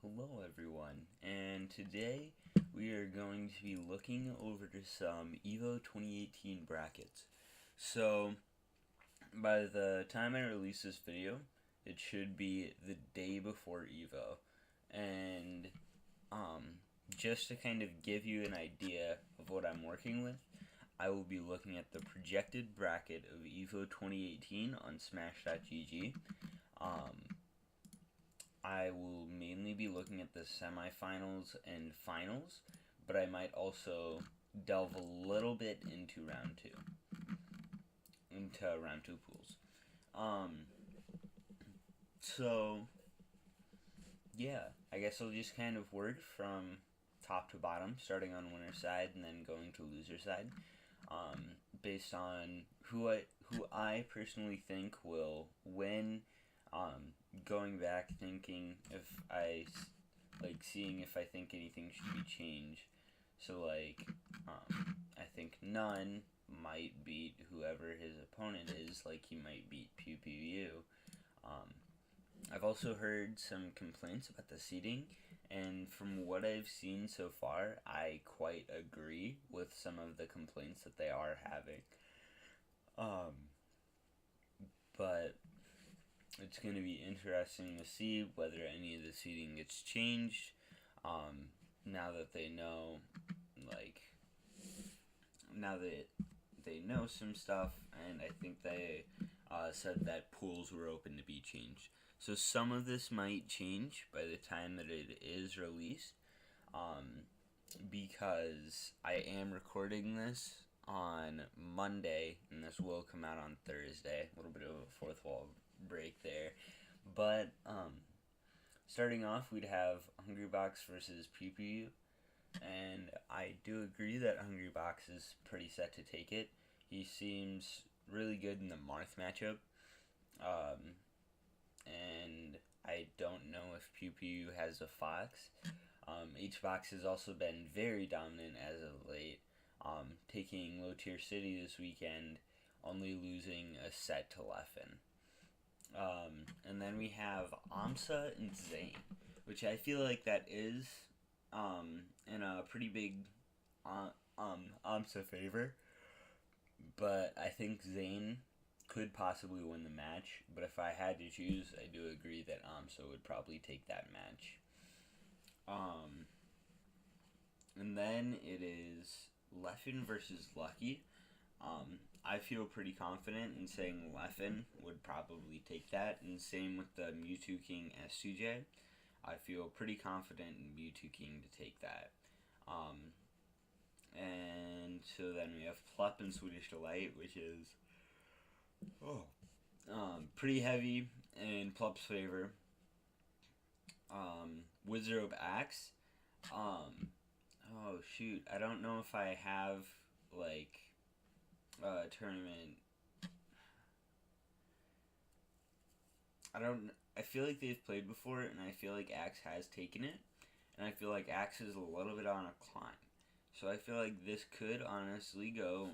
Hello everyone, and today we are going to be looking over some EVO 2018 brackets. So, by the time I release this video, it should be the day before EVO. And, just to kind of give you an idea of what I'm working with, I will be looking at the projected bracket of EVO 2018 on Smash.gg. I will mainly be looking at the semifinals and finals, but I might also delve a little bit into round two pools. So yeah, I guess I'll just kind of work from top to bottom, starting on winner side and then going to loser side, based on who I personally think will win. Going back, thinking if I seeing if I think anything should be changed. So I think none might beat whoever his opponent is. Like he might beat Pew Pew Pew. I've also heard some complaints about the seating, and from what I've seen so far, I quite agree with some of the complaints that they are having. But it's going to be interesting to see whether any of the seating gets changed. Now that they know, now that they know some stuff, and I think they said that pools were open to be changed. So some of this might change by the time that it is released, because I am recording this on Monday, and this will come out on Thursday. A little bit of a fourth wall break there. But starting off, we'd have Hungrybox versus Pew Pew, and I do agree that Hungrybox is pretty set to take it. He seems really good in the Marth matchup, and I don't know if Pew Pew has a Fox. H-Box has also been very dominant as of late, taking Low Tier City this weekend, only losing a set to Leffen. And then we have Amsa and Zain, which I feel like that is in a pretty big Amsa favor. But I think Zain could possibly win the match. But if I had to choose, I do agree that Amsa would probably take that match. And then it is Leffen versus Lucky. I feel pretty confident in saying Leffen would probably take that, and same with the Mewtwo King S2J. I feel pretty confident in Mewtwo King to take that. And so then we have Plup and Swedish Delight, which is pretty heavy in Plup's favor. Wizrobe Axe. Oh shoot, I don't know if I have tournament. I feel like they've played before, and I feel like Axe has taken it, and I feel like Axe is a little bit on a climb. So I feel like this could honestly go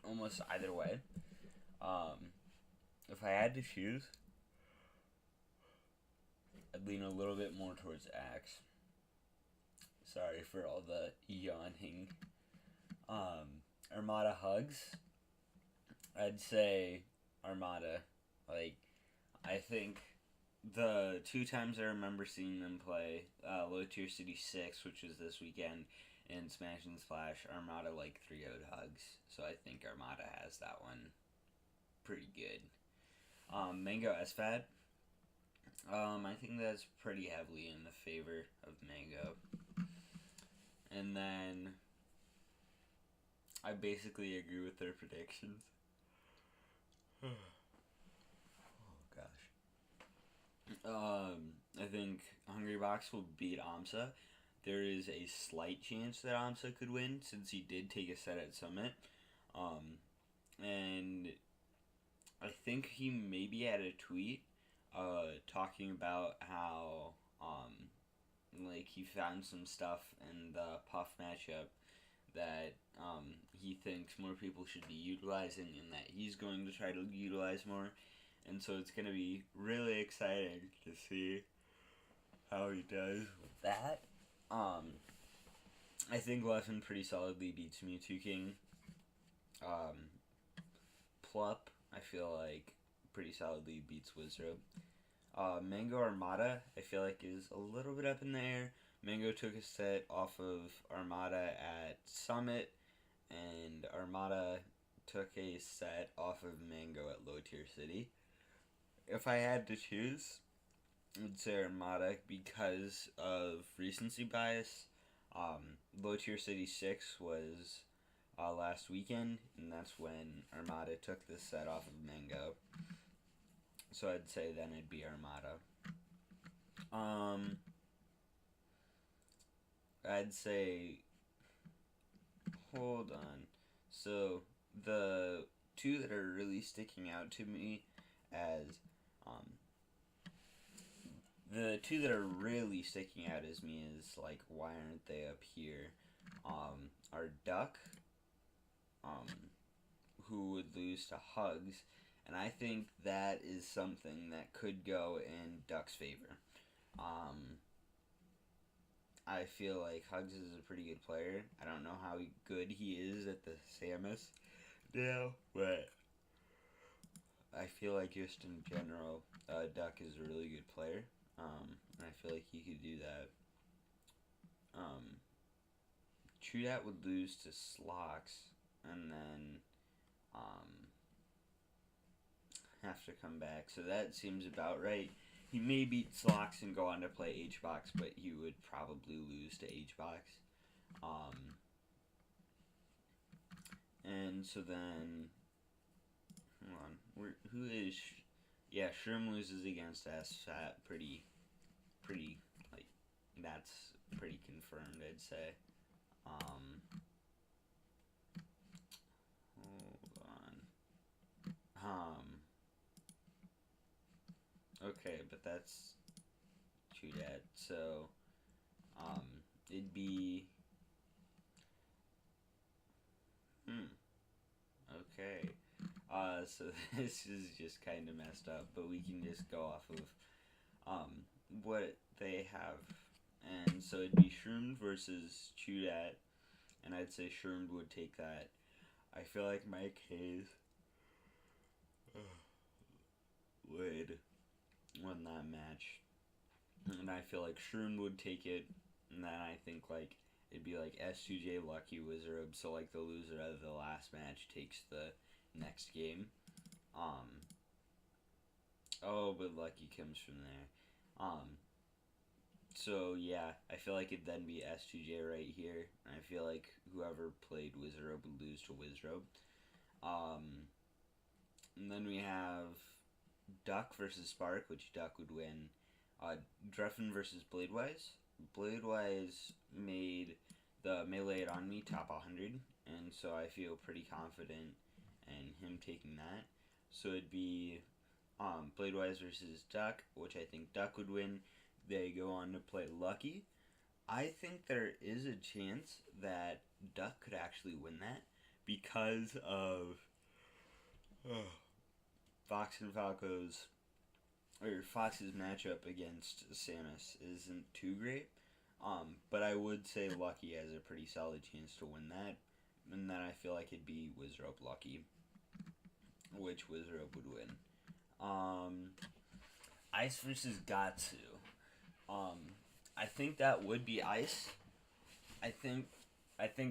almost either way. If I had to choose, I'd lean a little bit more towards Axe. Sorry for all the yawning. Armada Hugs. I'd say Armada. I think the two times I remember seeing them play, Low Tier City 6, which was this weekend, and Smash and Splash, Armada 3-0'd Hugs. So I think Armada has that one pretty good. Mango SFAT. I think that's pretty heavily in the favor of Mango. And then I basically agree with their predictions. Oh gosh. I think Hungrybox will beat Amsa. There is a slight chance that Amsa could win since he did take a set at Summit. And I think he maybe had a tweet talking about how he found some stuff in the Puff matchup that he thinks more people should be utilizing, and that he's going to try to utilize more. And so it's going to be really exciting to see how he does with that. I think Leffen pretty solidly beats Mewtwo King. Plup, I feel like pretty solidly beats Wizrobe. Mango Armada, I feel like is a little bit up in the air. Mango took a set off of Armada at Summit, and Armada took a set off of Mango at Low Tier City. If I had to choose, I would say Armada because of recency bias. Low Tier City 6 was last weekend, and that's when Armada took this set off of Mango. So I'd say then it'd be Armada. I'd say, hold on. So the two that are really sticking out to me as like, why aren't they up here? Are Duck, who would lose to Hugs, and I think that is something that could go in Duck's favor. I feel like Hugs is a pretty good player. I don't know how good he is at the Samus now, but I feel like just in general, Duck is a really good player, and I feel like he could do that. True Dat would lose to Slox, and then have to come back. So that seems about right. He may beat Slox and go on to play H-Box, but he would probably lose to H-Box. And so then, hold on, who is? Yeah, Shroom loses against SFAT. Pretty, like, that's pretty confirmed, I'd say. Hold on. Okay, but that's True Dat. So, it'd be. Okay. So this is just kind of messed up, but we can just go off of what they have. And so it'd be Shroomed versus True Dat, and I'd say Shroomed would take that. I feel like Mike Hayes would win that match, and I feel like Shroomed would take it, and then I think like it'd be like S2J Lucky Wizard, so like the loser of the last match takes the next game. But Lucky comes from there. So yeah, I feel like it'd then be S2J right here. I feel like whoever played Wizrobe would lose to Wizrobe. And then we have Duck versus Spark, which Duck would win. Dreffin versus Bladewise. Bladewise made the Melee It On Me top 100, and so I feel pretty confident in him taking that. So it'd be Bladewise versus Duck, which I think Duck would win. They go on to play Lucky. I think there is a chance that Duck could actually win that because of Fox's matchup against Samus isn't too great. But I would say Lucky has a pretty solid chance to win that. And then I feel like it'd be Wizrobe Lucky, which Wizrobe would win. Ice versus Gatsu. I think that would be Ice. I think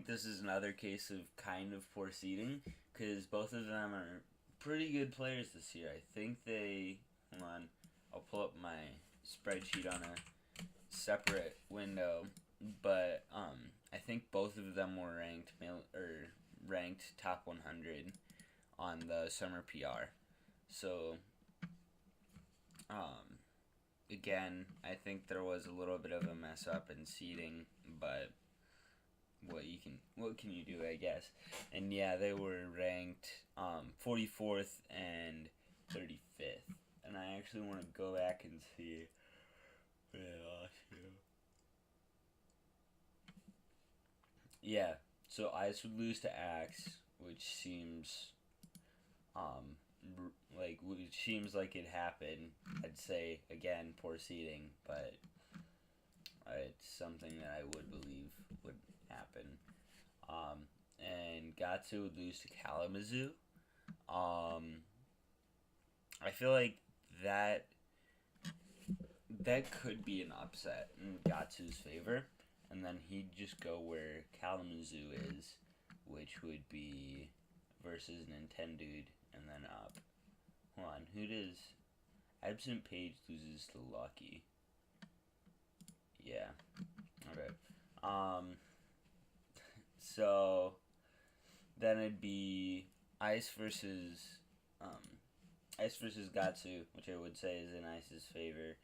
this is another case of kind of poor seeding, because both of them are pretty good players this year. I think they... Hold on. I'll pull up my spreadsheet on a separate window. But I think both of them were ranked top 100 on the summer PR. So... again, I think there was a little bit of a mess up in seeding, but what can you do, I guess. And yeah, they were ranked 44th and 35th. And I actually want to go back and see where I lost you. Yeah, so Ice would lose to Axe, which seems like it happened. I'd say again poor seeding, but something that I would believe would happen. And Gatsu would lose to Kalamazoo. I feel like that could be an upset in Gatsu's favor, and then he'd just go where Kalamazoo is, which would be versus Nintendude, and then up. Hold on, who does Absent Page loses to Lucky? Yeah. Okay. So then it'd be Ice versus Gatsu, which I would say is in Ice's favor.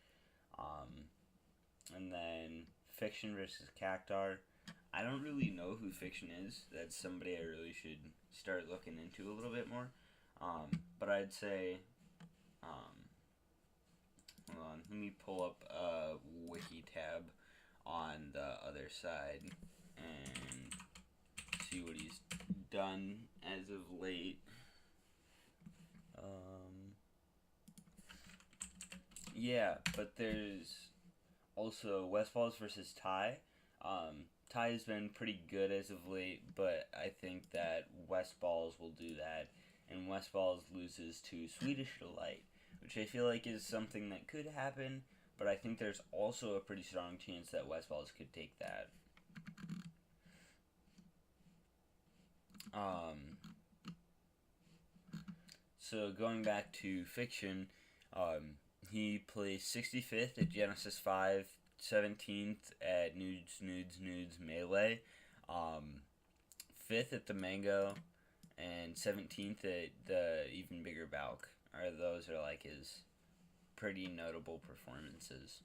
And then Fiction versus Cactar. I don't really know who Fiction is. That's somebody I really should start looking into a little bit more. But I'd say, hold on, let me pull up a wiki tab on the other side and see what he's done as of late. Yeah, but there's also Westballs versus Ty. Ty has been pretty good as of late, but I think that Westballs will do that, and Westballs loses to Swedish Delight, which I feel like is something that could happen, but I think there's also a pretty strong chance that Westballs could take that. So going back to Fiction, he placed 65th at Genesis 5, 17th at Nudes Melee, 5th at the Mango, and 17th at the Even Bigger Balk. Those are like his pretty notable performances.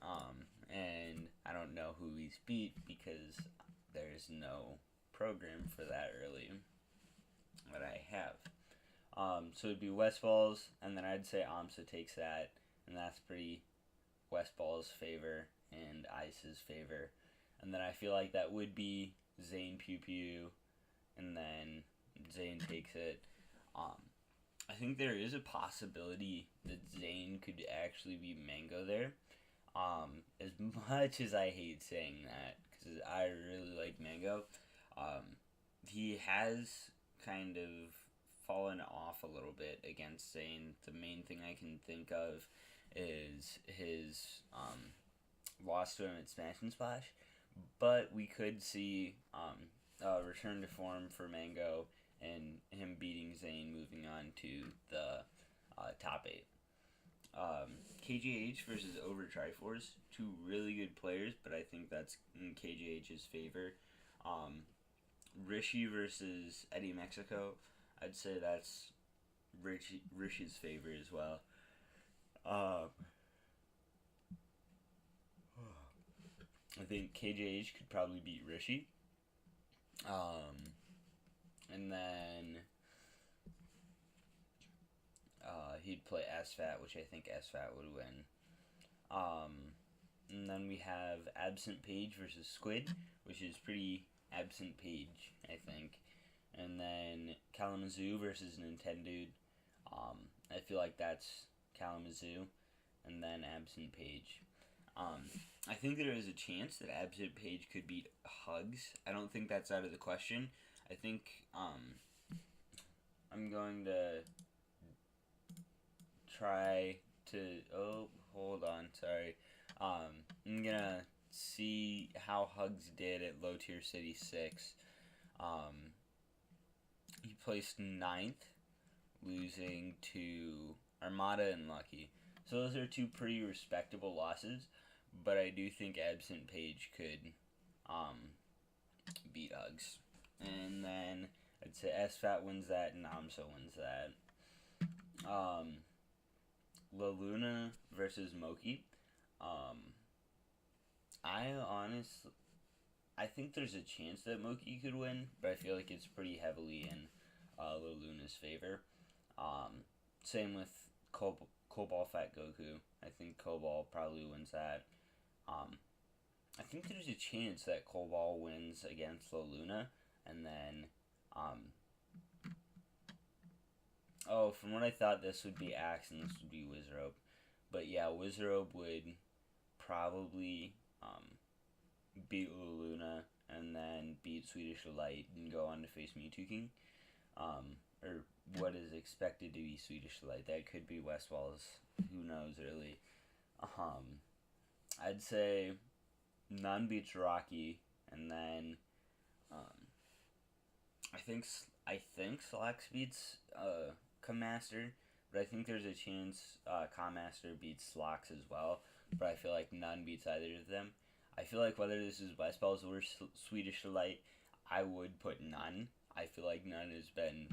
And I don't know who he's beat because there's no program for that really that I have. So it'd be Westballs, and then I'd say Amsa takes that, and that's pretty Westball's favor and Ice's favor. And then I feel like that would be Zain Pew Pew, and then Zain takes it. I think there is a possibility that Zain could actually be Mango there. As much as I hate saying that, because I really like Mango, he has kind of fallen off a little bit against Zain. The main thing I can think of is his loss to him at Smash and Splash, but we could see a return to form for Mango and him beating Zain, moving on to the top 8. KJH versus Over Triforce, two really good players, but I think that's in KJH's favor. Rishi versus Eddie Mexico, I'd say that's Rishi's favor as well. I think KJH could probably beat Rishi. And then he'd play SFAT, which I think SFAT would win. And then we have Absent Page versus Squid, which is pretty Absent Page, I think. And then Kalamazoo versus Nintendude. I feel like that's Kalamazoo. And then Absent Page. I think there is a chance that Absent Page could beat Hugs. I don't think that's out of the question. I think I'm going to try to... Oh, hold on, sorry. I'm going to see how Hugs did at Low Tier City 6. He placed 9th, losing to Armada and Lucky. So those are two pretty respectable losses, but I do think Absent Page could beat Hugs. And then I'd say SFAT wins that and Amsa wins that. La Luna versus Moki. I think there's a chance that Moki could win, but I feel like it's pretty heavily in La Luna's favor. Same with Cobalt Fat Goku. I think Cobalt probably wins that. I think there's a chance that Cobalt wins against La Luna, and then, from what I thought, this would be Axe and this would be Wizrobe. But yeah, Wizrobe would probably beat Luna, and then beat Swedish Delight and go on to face Mewtwo King. Or what is expected to be Swedish Delight. That could be Westfall's. Who knows, really. I'd say none beats Rocky, and then I think Slacks beats Master, but I think there's a chance Master beats Slacks as well. But I feel like none beats either of them. I feel like whether this is Westfall's or Swedish Delight, I would put none. I feel like none has been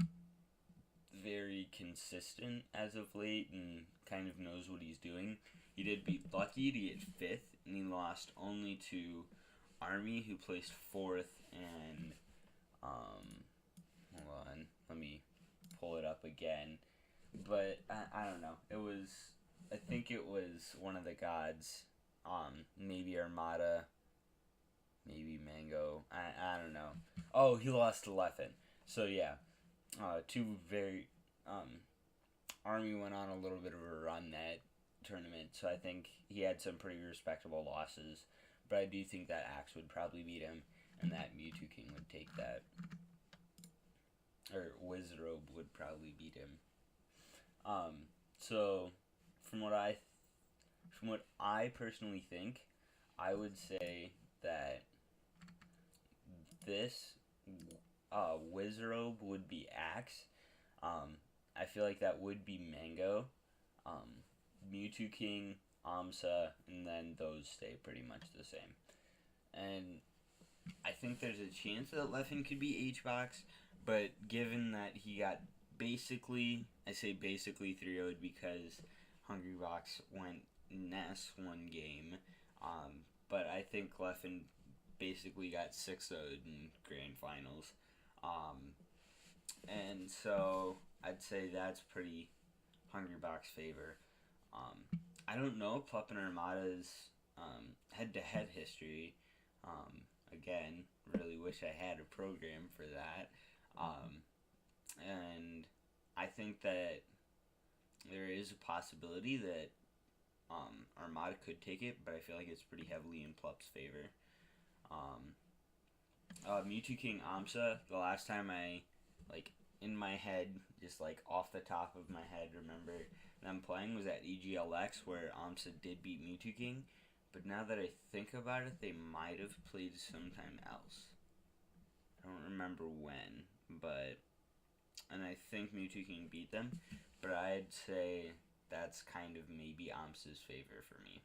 very consistent as of late and kind of knows what he's doing. He did beat Lucky to get 5th, and he lost only to Army, who placed 4th, and hold on, let me pull it up again. But I don't know. I think it was one of the gods. Maybe Armada, maybe Mango. I don't know. Oh, he lost to Leffen. So yeah, two very Army went on a little bit of a run that tournament, so I think he had some pretty respectable losses. But I do think that Axe would probably beat him, and that Mewtwo King would take that. Or Wizrobe would probably beat him. So from what I personally think, I would say that this Wizrobe would be Axe. I feel like that would be Mango. Mewtwo King, Amsa, and then those stay pretty much the same. And I think there's a chance that Leffen could be H-Box, but given that he got basically, I say basically 3-0'd because Hungrybox went Ness one game, but I think Leffen basically got 6-0'd in Grand Finals. And so I'd say that's pretty Hungrybox favor. I don't know Plup and Armada's head-to-head history. Again, really wish I had a program for that. And I think that there is a possibility that Armada could take it, but I feel like it's pretty heavily in Plup's favor. Mewtwo King Amsa, the last time I, in my head, just off the top of my head, remember them playing was at EGLX, where Amsa did beat Mewtwo King, but now that I think about it, they might have played sometime else. I don't remember when, and I think Mewtwo King beat them, but I'd say that's kind of maybe Amsa's favor for me.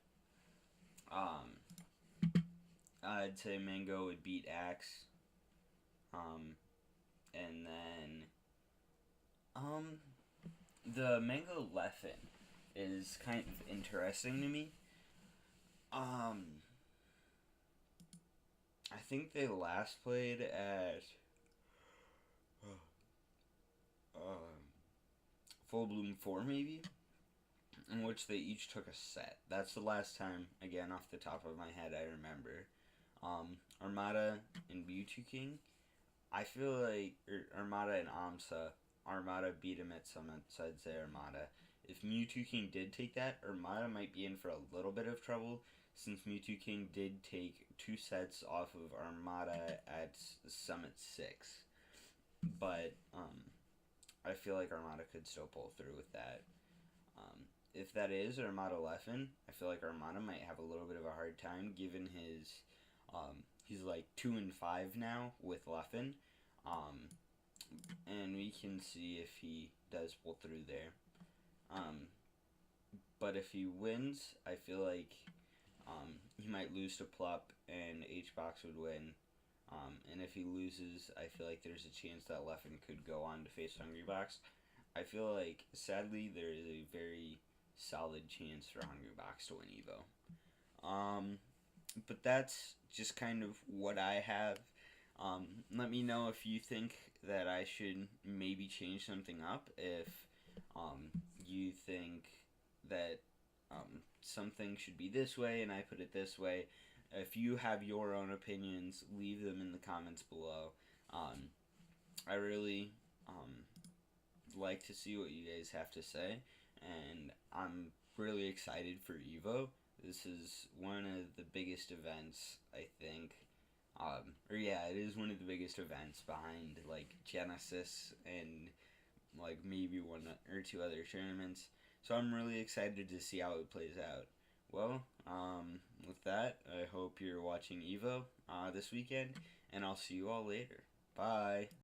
I'd say Mango would beat Axe, and then, the Mango Leffen is kind of interesting to me. I think they last played at Full Bloom 4 maybe, in which they each took a set. That's the last time, again off the top of my head, I remember. Armada and Mewtwo King, I feel like Armada and Amsa, Armada beat him at Summit, so I'd say Armada. If Mewtwo King did take that, Armada might be in for a little bit of trouble, since Mewtwo King did take 2 sets off of Armada at Summit 6. But I feel like Armada could still pull through with that. If that is Armada Leffen, I feel like Armada might have a little bit of a hard time, given his he's 2-5 now with Leffen. And we can see if he does pull through there. But if he wins, I feel like he might lose to Plup and H-Box would win. And if he loses, I feel like there's a chance that Leffen could go on to face Hungrybox. I feel like, sadly, there is a very solid chance for Hungrybox to win Evo. But that's just kind of what I have. Let me know if you think that I should maybe change something up. If you think that something should be this way and I put it this way. If you have your own opinions, leave them in the comments below. I really like to see what you guys have to say, and I'm really excited for Evo. This is one of the biggest biggest events, I think. Or yeah, it is one of the biggest events behind like Genesis and like maybe one or two other tournaments. So I'm really excited to see how it plays out. Well, with that, I hope you're watching Evo this weekend, and I'll see you all later. Bye.